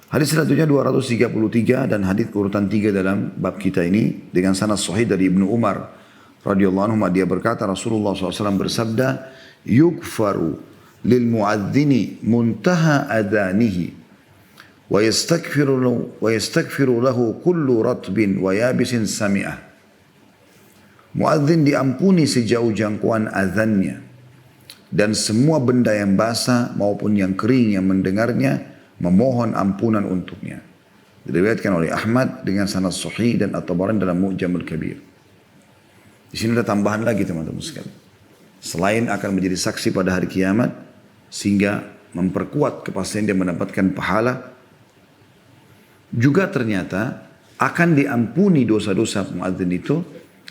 Hadis selanjutnya 233 dan hadis urutan 3 dalam bab kita ini dengan sanad sahih dari Ibnu Umar radhiyallahu anhu, dia berkata Rasulullah SAW bersabda, "Yugfaru lil muadzini muntaha adanihi wa yastaghfiru lahu kullu ratbin wa yabisin sami'ah." Muadzin diampuni sejauh jangkauan azannya dan semua benda yang basah maupun yang kering yang mendengarnya memohon ampunan untuknya. Diriwayatkan oleh Ahmad dengan sanad sahih dan At-Tabarani dalam Mu'jamul Kabir. Di sini ada tambahan lagi teman-teman sekalian. Selain akan menjadi saksi pada hari kiamat sehingga memperkuat kepastian dia mendapatkan pahala, juga ternyata akan diampuni dosa-dosa muadzin itu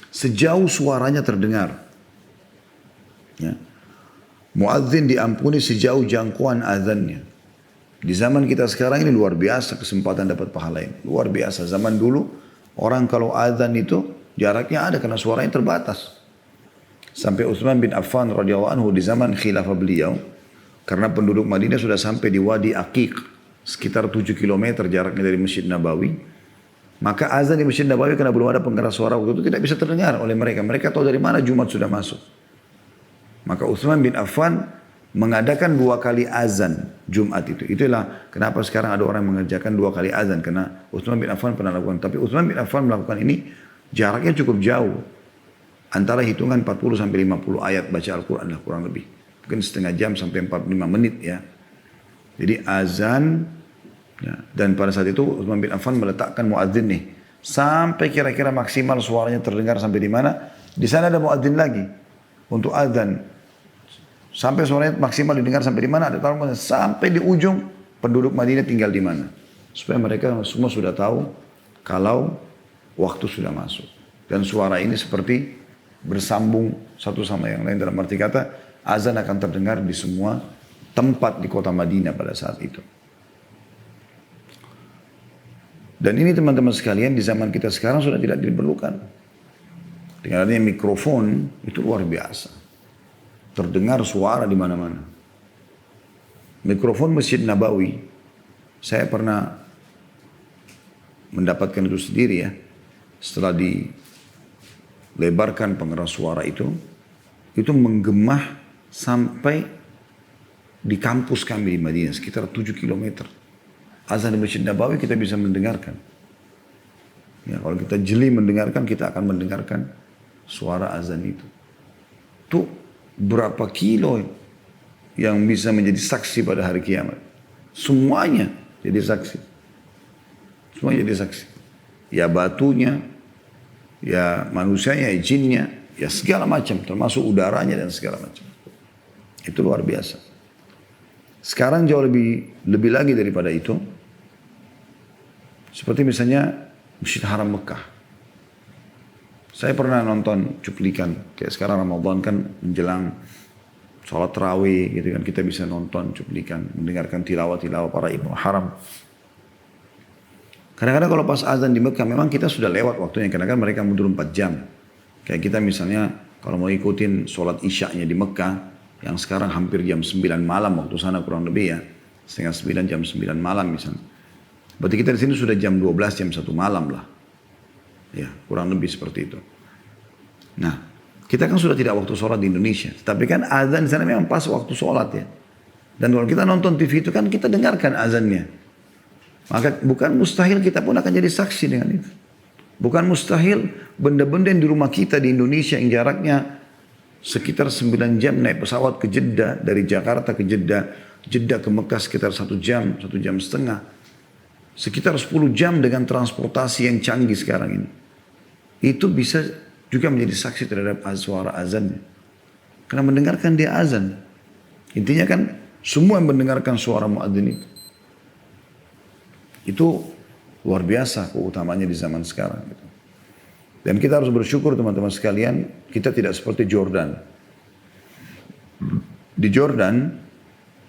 sejauh suaranya terdengar. Ya. Muadzin diampuni sejauh jangkauan azannya. Di zaman kita sekarang ini luar biasa kesempatan dapat pahala ini. Luar biasa. Zaman dulu orang kalau azan itu jaraknya ada karena suaranya terbatas. Sampai Utsman bin Affan radhiyallahu anhu di zaman khilafah beliau, karena penduduk Madinah sudah sampai di Wadi Aqiq, sekitar 7 km jaraknya dari Masjid Nabawi, maka azan di Masjid Nabawi karena belum ada penggeras suara waktu itu tidak bisa terdengar oleh mereka. Mereka tahu dari mana Jumat sudah masuk. Maka Utsman bin Affan mengadakan 2 kali azan Jumat itu. Itulah kenapa sekarang ada orang mengerjakan 2 kali azan, karena Utsman bin Affan pernah lakukan. Tapi Utsman bin Affan melakukan ini jaraknya cukup jauh. Antara hitungan 40 sampai 50 ayat baca Al-Quran lah kurang lebih. Mungkin setengah jam sampai 45 menit ya. Jadi azan ya, dan pada saat itu Utsman bin Affan meletakkan muadzin nih sampai kira-kira maksimal suaranya terdengar sampai di mana. Di sana ada muadzin lagi untuk azan. Sampai suaranya maksimal didengar sampai di mana, ada tahu sampai di ujung penduduk Madinah tinggal di mana. Supaya mereka semua sudah tahu kalau waktu sudah masuk. Dan suara ini seperti bersambung satu sama yang lain, dalam arti kata azan akan terdengar di semua tempat di kota Madinah pada saat itu. Dan ini teman-teman sekalian di zaman kita sekarang sudah tidak diperlukan. Dengan adanya mikrofon itu luar biasa. Terdengar suara di mana-mana. Mikrofon Masjid Nabawi, saya pernah mendapatkan itu sendiri ya. Setelah dilebarkan pengeras suara itu menggema sampai di kampus kami di Madinah, sekitar 7 km. Azan di Masjid Nabawi kita bisa mendengarkan. Ya, kalau kita jeli mendengarkan, kita akan mendengarkan suara azan itu. Tuh berapa kilo yang bisa menjadi saksi pada hari kiamat. Semuanya jadi saksi. Semua jadi saksi. Ya batunya, ya manusianya, ya jinnya, ya segala macam. Termasuk udaranya dan segala macam. Itu luar biasa. Sekarang jauh lebih lagi daripada itu. Seperti misalnya Masjid Haram Mekah. Saya pernah nonton cuplikan, kayak sekarang Ramadan kan menjelang sholat tarawih gitu kan, kita bisa nonton cuplikan, mendengarkan tilawah-tilawah para imam haram. Kadang-kadang kalau pas azan di Mekah memang kita sudah lewat waktunya, kadang-kadang mereka mundur 4 jam. Kayak kita misalnya kalau mau ikutin sholat isya'nya di Mekah, yang sekarang hampir jam 9 malam waktu sana kurang lebih ya, setengah 9 jam 9 malam misalnya. Berarti kita di sini sudah jam 12 jam 1 malam lah. Ya, kurang lebih seperti itu. Nah, kita kan sudah tidak waktu sholat di Indonesia. Tapi kan azan di sana memang pas waktu sholat ya. Dan kalau kita nonton TV itu kan kita dengarkan azannya. Maka bukan mustahil kita pun akan jadi saksi dengan itu. Bukan mustahil benda-benda yang di rumah kita di Indonesia yang jaraknya sekitar 9 jam naik pesawat ke Jeddah. Dari Jakarta ke Jeddah. Jeddah ke Mekah sekitar 1 jam, 1 jam setengah. Sekitar 10 jam dengan transportasi yang canggih sekarang ini. Itu bisa juga menjadi saksi terhadap suara azannya. Karena mendengarkan dia azan. Intinya kan semua yang mendengarkan suara muadzin itu luar biasa keutamanya di zaman sekarang. Dan kita harus bersyukur teman-teman sekalian, kita tidak seperti Jordan. Di Jordan,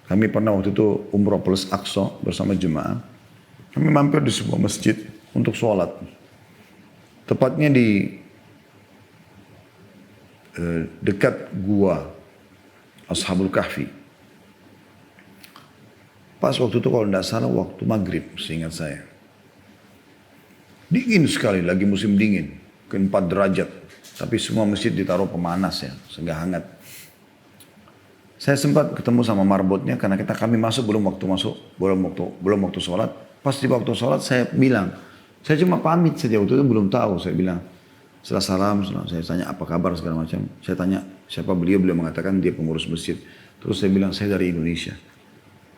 kami pernah waktu itu umroh plus Aqsa bersama jemaah. Kami mampir di sebuah masjid untuk sholat. Tepatnya di dekat gua Ashabul Kahfi. Pas waktu itu kalau tidak salah waktu maghrib, seingat saya. Dingin sekali, lagi musim dingin, ke 4 derajat. Tapi semua masjid ditaruh pemanas ya, sehingga hangat. Saya sempat ketemu sama marbotnya karena kami belum waktu sholat. Pas di waktu sholat saya bilang, saya cuma pamit saja waktu itu belum tahu. Saya bilang, setelah salam, saya tanya apa kabar segala macam. Saya tanya siapa beliau mengatakan dia pengurus masjid. Terus saya bilang saya dari Indonesia.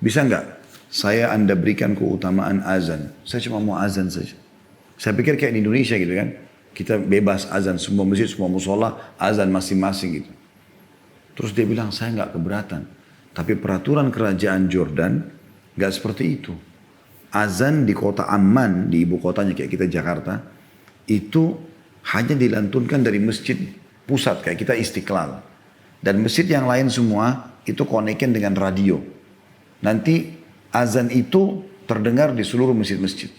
Bisa enggak saya Anda berikan keutamaan azan? Saya cuma mau azan saja. Saya pikir kayak di Indonesia gitu kan. Kita bebas azan, semua masjid, semua musola, azan masing-masing gitu. Terus dia bilang, saya nggak keberatan. Tapi peraturan kerajaan Jordan nggak seperti itu. Azan di kota Amman, di ibu kotanya kayak kita Jakarta, itu hanya dilantunkan dari masjid pusat kayak kita Istiqlal. Dan masjid yang lain semua itu koneken dengan radio. Nanti azan itu terdengar di seluruh masjid-masjid.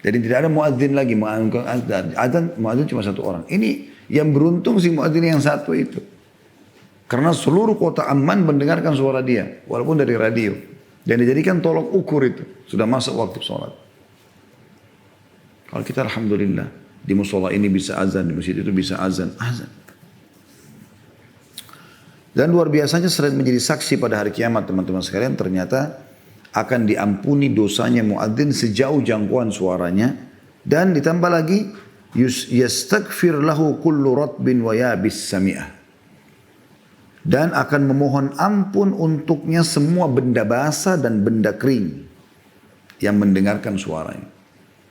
Jadi tidak ada muadzin lagi, muadzin cuma satu orang. Ini yang beruntung sih muadzin yang satu itu. Karena seluruh kota Amman mendengarkan suara dia, walaupun dari radio. Dan dijadikan tolok ukur itu, sudah masuk waktu sholat. Kalau kita alhamdulillah, di musola ini bisa azan, di masjid itu bisa azan. Dan luar biasanya selain menjadi saksi pada hari kiamat teman-teman sekalian, ternyata akan diampuni dosanya muadzin sejauh jangkauan suaranya. Dan ditambah lagi, yastaghfir lahu kullu ratbin wa yabis sami'ah. Dan akan memohon ampun untuknya semua benda basah dan benda kering yang mendengarkan suaranya.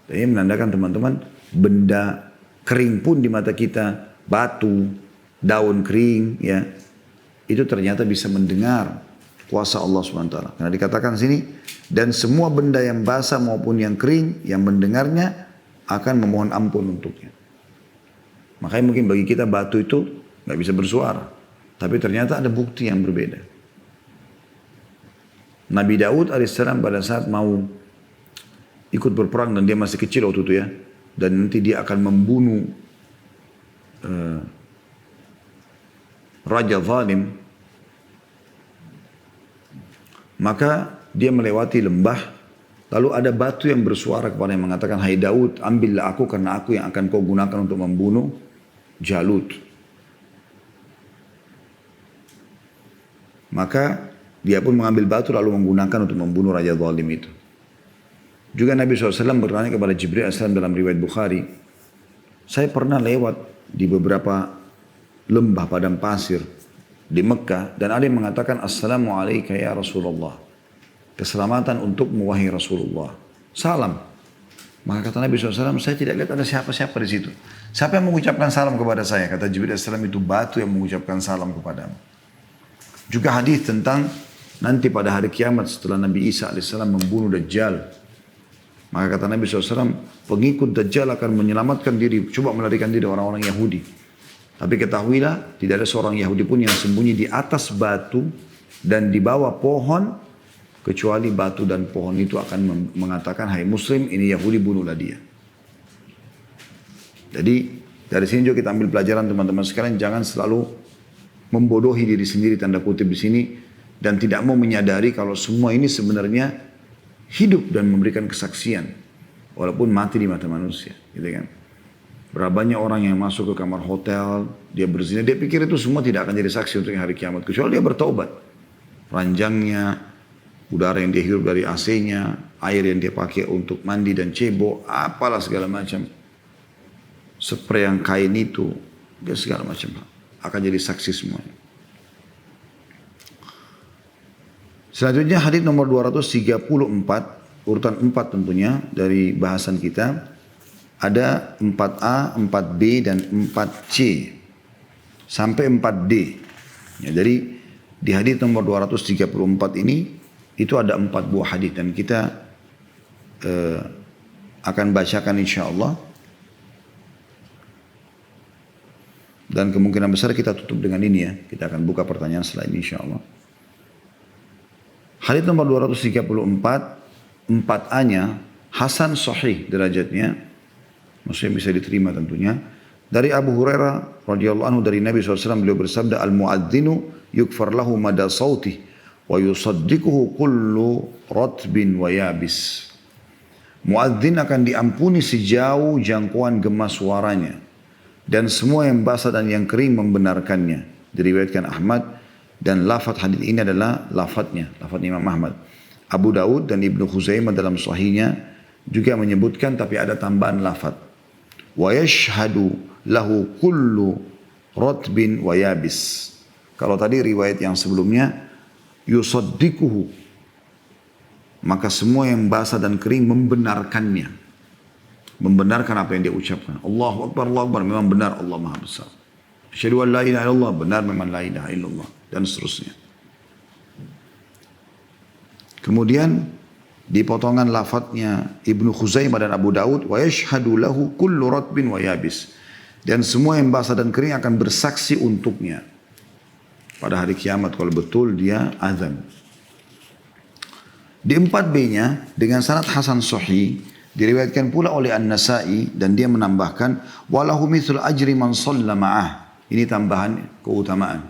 Ini menandakan teman-teman, benda kering pun di mata kita, batu, daun kering, ya, itu ternyata bisa mendengar kuasa Allah SWT. Karena dikatakan sini, dan semua benda yang basah maupun yang kering yang mendengarnya akan memohon ampun untuknya. Makanya mungkin bagi kita batu itu nggak bisa bersuara. Tapi ternyata ada bukti yang berbeda. Nabi Daud alaihissalam pada saat mau ikut berperang dan dia masih kecil waktu itu ya. Dan nanti dia akan membunuh Raja Zalim. Maka dia melewati lembah. Lalu ada batu yang bersuara kepada yang mengatakan, hai Daud, ambillah aku karena aku yang akan kau gunakan untuk membunuh Jalut. Maka dia pun mengambil batu lalu menggunakan untuk membunuh Raja Zalim itu. Juga Nabi SAW bertanya kepada Jibril AS dalam riwayat Bukhari, saya pernah lewat di beberapa lembah padang pasir di Mekah dan ada yang mengatakan Assalamualaikum ya Rasulullah. Keselamatan untukmu wahai Rasulullah. Salam. Maka kata Nabi SAW, saya tidak lihat ada siapa-siapa di situ. Siapa yang mengucapkan salam kepada saya? Kata Jibril AS, itu batu yang mengucapkan salam kepadamu. Juga hadis tentang nanti pada hari kiamat setelah Nabi Isa AS membunuh Dajjal. Maka kata Nabi SAW, pengikut Dajjal akan menyelamatkan diri, coba melarikan diri orang-orang Yahudi. Tapi ketahuilah, tidak ada seorang Yahudi pun yang sembunyi di atas batu dan di bawah pohon, kecuali batu dan pohon itu akan mengatakan, hai Muslim, ini Yahudi, bunuhlah dia. Jadi dari sini juga kita ambil pelajaran teman-teman sekalian, jangan selalu membodohi diri sendiri tanda kutip di sini dan tidak mau menyadari kalau semua ini sebenarnya hidup dan memberikan kesaksian walaupun mati di mata manusia, gitu kan? Berapa banyak orang yang masuk ke kamar hotel, dia berzina, dia pikir itu semua tidak akan jadi saksi untuk hari kiamat kecuali dia bertaubat. Ranjangnya, udara yang dia hirup dari AC-nya, air yang dia pakai untuk mandi dan cebok, apalah segala macam, spray yang kain itu, dia segala macam akan jadi saksi semuanya. Selanjutnya hadis nomor 234, urutan 4 tentunya dari bahasan kita. Ada 4A, 4B dan 4C sampai 4D. Ya, jadi di hadis nomor 234 ini itu ada 4 buah hadis dan kita akan bacakan insyaallah. Dan kemungkinan besar kita tutup dengan ini ya. Kita akan buka pertanyaan setelah ini insyaAllah. Hadits nomor 234, 4A-nya, Hasan Sahih derajatnya. Maksudnya bisa diterima tentunya. Dari Abu Hurairah radhiyallahu anhu dari Nabi SAW beliau bersabda, Al-mu'adzinu yukfar lahu mada sautih wa yusaddiquhu kullu ratbin wa yabis. Muadzin akan diampuni sejauh jangkauan gema suaranya dan semua yang basah dan yang kering membenarkannya. Diriwayatkan Ahmad dan lafaz hadis ini adalah lafaznya Imam Ahmad. Abu Daud dan Ibnu Khuzaimah dalam sahihnya juga menyebutkan tapi ada tambahan lafaz. Wa yashhadu lahu kullu ratbin wa yabis. Kalau tadi riwayat yang sebelumnya yusaddiquhu, maka semua yang basah dan kering membenarkannya. Membenarkan apa yang dia ucapkan. Allahu Akbar, Allahu Akbar, memang benar Allah Maha Besar. Asyhadu an la ilaha illallah, benar memang la ilaha illallah. Dan seterusnya. Kemudian di potongan lafadznya Ibnu Khuzaimah dan Abu Daud, wa yashhadu lahu kullu ratbin wa yabis. Dan semua yang basah dan kering akan bersaksi untuknya. Pada hari kiamat kalau betul dia azan. Di 4B-nya dengan sanad hasan sahih diriwayatkan pula oleh An-Nasa'i dan dia menambahkan walahu mithl ajri man shalla ma'ah. Ini tambahan keutamaan.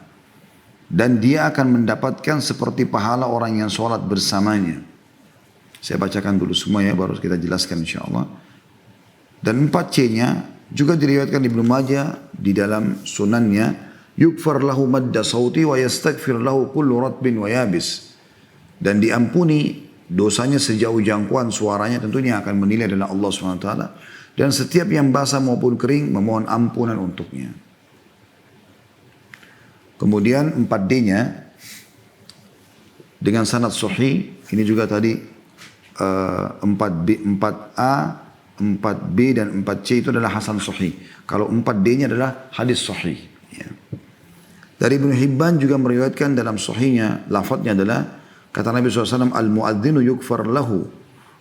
Dan dia akan mendapatkan seperti pahala orang yang sholat bersamanya. Saya bacakan dulu semua ya baru kita jelaskan insyaallah. Dan 4C-nya juga diriwayatkan Ibnu Majah di dalam sunannya yukfar lahu madda sauti wa yastaghfir lahu kullu ratbin wa yabis. Dan diampuni dosanya sejauh jangkauan suaranya, tentunya akan menilai adalah Allah SWT. Dan setiap yang basah maupun kering memohon ampunan untuknya. Kemudian 4D-nya dengan sanad sahih, ini juga tadi 4B, 4A, 4B dan 4C itu adalah hasan sahih. Kalau 4D-nya adalah hadis sahih. Ya. Dari Ibnu Hibban juga meriwayatkan dalam sahihnya, lafadznya adalah kata Nabi SAW, al-muadzinu yukfar lahu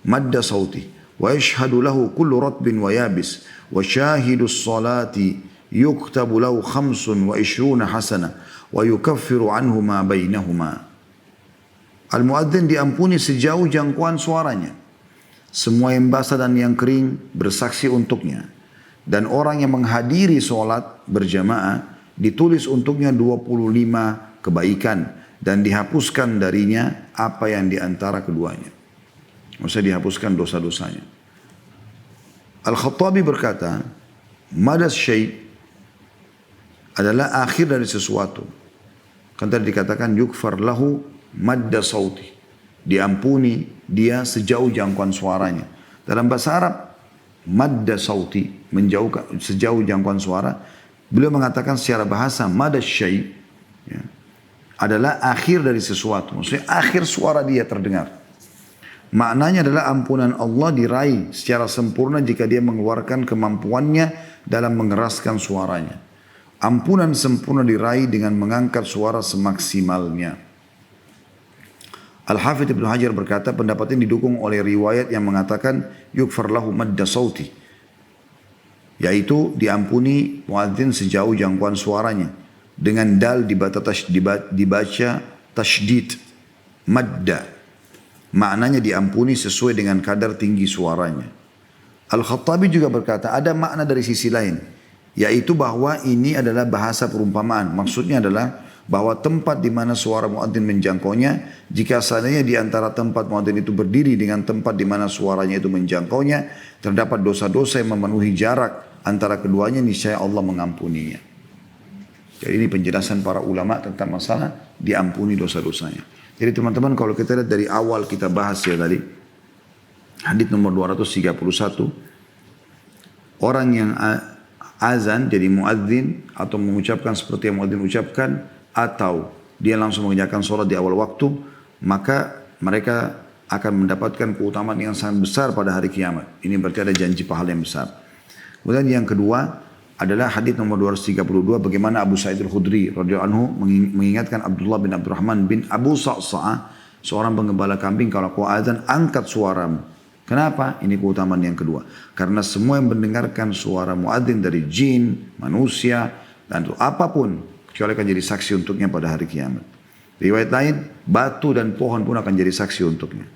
madda sauti wa yashhadu lahu kullu ratbin wa yabis wa syahidus salati yuktabu lahu 25 hasana wa yukaffiru anhu ma bainahuma. Al-muadzin diampuni sejauh jangkauan suaranya. Semua yang basah dan yang kering bersaksi untuknya. Dan orang yang menghadiri sholat berjamaah ditulis untuknya 25 kebaikan. Dan dihapuskan darinya apa yang diantara keduanya. Maksudnya dihapuskan dosa-dosanya. Al-Khattabi berkata, madas syai' adalah akhir dari sesuatu. Kan tadi dikatakan yukfar lahu madda sauti. Diampuni dia sejauh jangkauan suaranya. Dalam bahasa Arab, madda sauti, menjauhkan sejauh jangkauan suara. Beliau mengatakan secara bahasa madas syai' ya, adalah akhir dari sesuatu. Maksudnya akhir suara dia terdengar. Maknanya adalah ampunan Allah diraih secara sempurna jika dia mengeluarkan kemampuannya dalam mengeraskan suaranya. Ampunan sempurna diraih dengan mengangkat suara semaksimalnya. Al-Hafidh Ibnu Hajar berkata pendapat ini didukung oleh riwayat yang mengatakan yukfar lahu madda sauti. Yaitu diampuni muadzin sejauh jangkauan suaranya. Dengan dal dibaca tasydid madda. Maknanya diampuni sesuai dengan kadar tinggi suaranya. Al-Khattabi juga berkata ada makna dari sisi lain. Yaitu bahwa ini adalah bahasa perumpamaan. Maksudnya adalah bahwa tempat di mana suara muadzin menjangkaunya. Jika seandainya di antara tempat muadzin itu berdiri dengan tempat di mana suaranya itu menjangkaunya. Terdapat dosa-dosa yang memenuhi jarak antara keduanya. Niscaya Allah mengampuninya. Jadi ini penjelasan para ulama tentang masalah diampuni dosa-dosanya. Jadi teman-teman kalau kita lihat dari awal kita bahas ya tadi. Hadits nomor 231. Orang yang azan jadi muadzin atau mengucapkan seperti yang muadzin ucapkan. Atau dia langsung mengerjakan sholat di awal waktu. Maka mereka akan mendapatkan keutamaan yang sangat besar pada hari kiamat. Ini berarti ada janji pahala yang besar. Kemudian yang kedua adalah hadits nomor 232 bagaimana Abu Sa'id Al-Khudri radhiyallahu anhu mengingatkan Abdullah bin Abdurrahman bin Abu Sa'sa'ah seorang penggembala kambing kalau kau azan angkat suaramu. Kenapa? Ini keutamaan yang kedua. Karena semua yang mendengarkan suara muadzin dari jin, manusia dan apapun kecuali akan jadi saksi untuknya pada hari kiamat. Riwayat lain, batu dan pohon pun akan jadi saksi untuknya.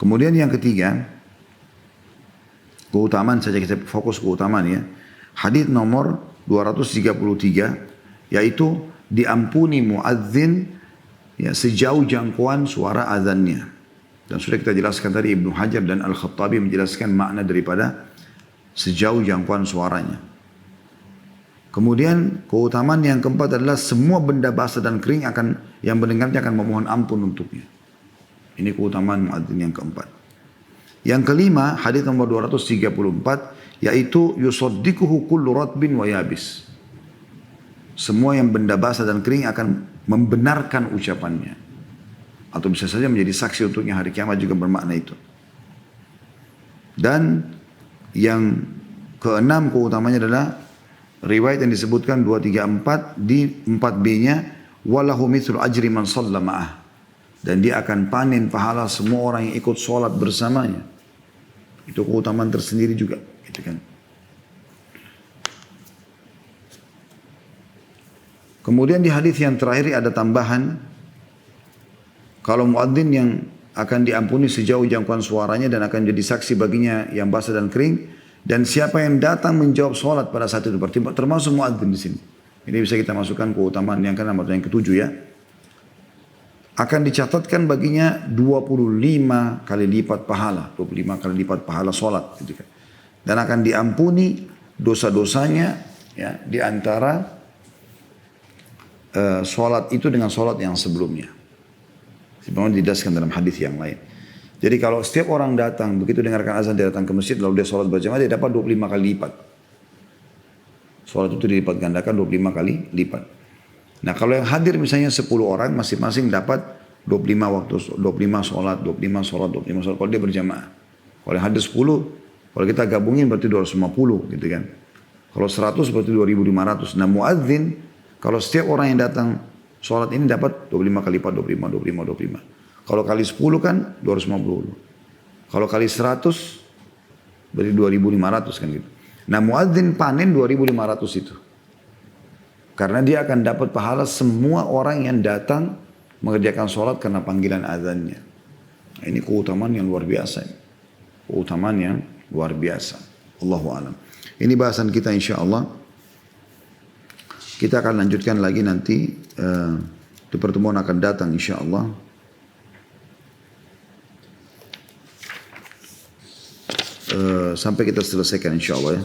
Kemudian yang ketiga, keutamaan saja kita fokus keutamaan ya. Hadits nomor 233 yaitu diampuni muadzin ya sejauh jangkauan suara azannya. Dan sudah kita jelaskan tadi, Ibnu Hajar dan Al-Khattabi menjelaskan makna daripada sejauh jangkauan suaranya. Kemudian keutamaan yang keempat adalah semua benda basah dan kering yang mendengarnya akan memohon ampun untuknya. Ini keutamaan muadzin yang keempat. Yang kelima, hadis nomor 234, yaitu yusaddiquhu kullu ratbin wa yabis. Semua yang benda basah dan kering akan membenarkan ucapannya. Atau bisa saja menjadi saksi untuknya hari kiamat, juga bermakna itu. Dan yang keenam keutamanya adalah riwayat yang disebutkan 234 di 4b-nya, walahu mithlu ajri man shalla ma'ah. Dan dia akan panen pahala semua orang yang ikut sholat bersamanya. Itu keutamaan tersendiri juga, gitu kan. Kemudian di hadis yang terakhir ada tambahan, kalau muadzin yang akan diampuni sejauh jangkauan suaranya dan akan jadi saksi baginya yang basah dan kering, dan siapa yang datang menjawab sholat pada saat itu, termasuk muadzin di sini. Ini bisa kita masukkan keutamaan yang ke-6 atau yang ke-7 ya. Akan dicatatkan baginya 25 kali lipat pahala, 25 kali lipat pahala sholat, gitu kan. Dan akan diampuni dosa-dosanya ya di antara sholat itu dengan sholat yang sebelumnya. Sebenarnya dijelaskan dalam hadis yang lain. Jadi kalau setiap orang datang, begitu dengarkan azan dia datang ke masjid, lalu dia sholat berjamaah, dia dapat 25 kali lipat. Sholat itu dilipat gandakan 25 kali lipat. Nah kalau yang hadir misalnya 10 orang, masing-masing dapat 25 waktu, 25 sholat, 25 sholat, 25 sholat, kalau dia berjamaah. Kalau yang hadir 10, kalau kita gabungin berarti 250 gitu kan. Kalau 100 berarti 2500. Nah muadzin, kalau setiap orang yang datang sholat ini dapat 25 kali lipat, 25. Kalau kali 10 kan 250. Kalau kali 100 berarti 2500 kan gitu. Nah muadzin panen 2500 itu. Karena dia akan dapat pahala semua orang yang datang mengerjakan sholat karena panggilan azannya. Nah, ini keutamaan yang luar biasa. Keutamaan yang luar biasa. Allahu a'lam. Ini bahasan kita insyaAllah. Kita akan lanjutkan lagi nanti di pertemuan akan datang insyaallah. Sampai kita selesaikan insyaallah ya.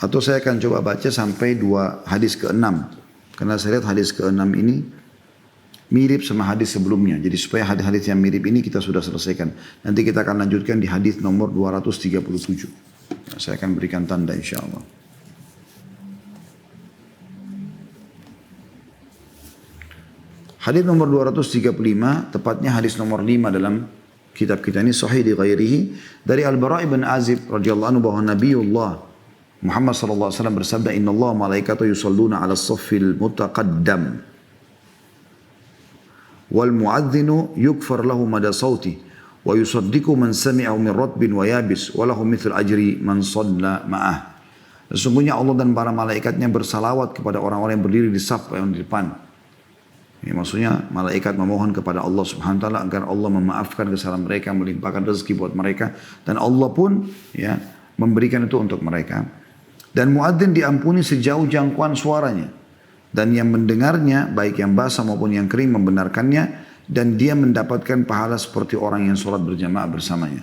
Atau saya akan coba baca sampai hadis ke-6. Karena saya lihat hadis ke-6 ini mirip sama hadis sebelumnya. Jadi supaya hadis-hadis yang mirip ini kita sudah selesaikan. Nanti kita akan lanjutkan di hadis nomor 237. Nah, saya akan berikan tanda insyaallah. Hadis nomor 235, tepatnya hadis nomor 5 dalam kitab kita ini, sahih di ghairihi, dari Al-Bara' ibn Azib radhiyallahu anhu bahwa Nabiullah Muhammad sallallahu alaihi wasallam bersabda, "Innallaha malaikatahu yusalluna 'alas saffil mutaqaddam wal mu'adzinu yukfar lahu mada sauti wa yusaddiqu man sami'ahu min ratbin wa yabis wa lahu mithlu ajri man shalla ma'ah." Sesungguhnya Allah dan para malaikatnya bersalawat kepada orang-orang yang berdiri di saf yang di depan. Ini maksudnya malaikat memohon kepada Allah Subhanahu wa taala agar Allah memaafkan kesalahan mereka, melimpahkan rezeki buat mereka, dan Allah pun ya memberikan itu untuk mereka. Dan muadzin diampuni sejauh jangkauan suaranya. Dan yang mendengarnya, baik yang basah maupun yang kering, membenarkannya. Dan dia mendapatkan pahala seperti orang yang sholat berjamaah bersamanya.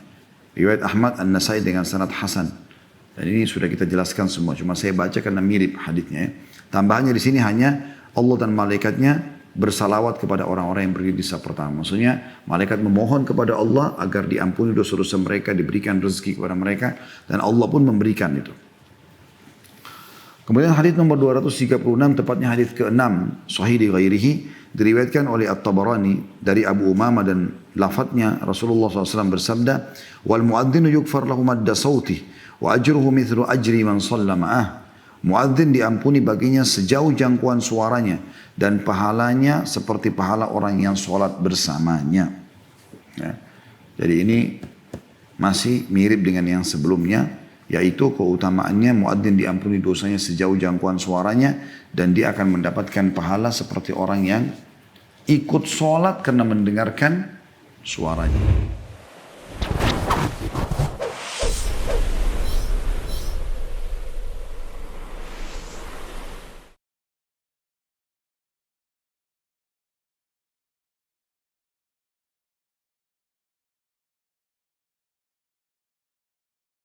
Riwayat Ahmad An-Nasai dengan sanad hasan. Dan ini sudah kita jelaskan semua. Cuma saya baca karena mirip haditsnya. Tambahannya di sini hanya Allah dan malaikatnya bersalawat kepada orang-orang yang berdiri di saf pertama. Maksudnya malaikat memohon kepada Allah agar diampuni dosa-dosa mereka, diberikan rezeki kepada mereka. Dan Allah pun memberikan itu. Kemudian hadis nomor 236, tepatnya hadis ke-6, sahih di ghairihi, diriwayatkan oleh At-Tabarani dari Abu Umamah dan lafadznya Rasulullah SAW bersabda, "Wal muadzinu yukfar lahu madda sautih wa ajruhu mithlu ajri man shalla ma'ah." Muadzin diampuni baginya sejauh jangkauan suaranya dan pahalanya seperti pahala orang yang sholat bersamanya. Ya. Jadi ini masih mirip dengan yang sebelumnya, yaitu keutamaannya muadzin diampuni dosanya sejauh jangkauan suaranya dan dia akan mendapatkan pahala seperti orang yang ikut sholat karena mendengarkan suaranya.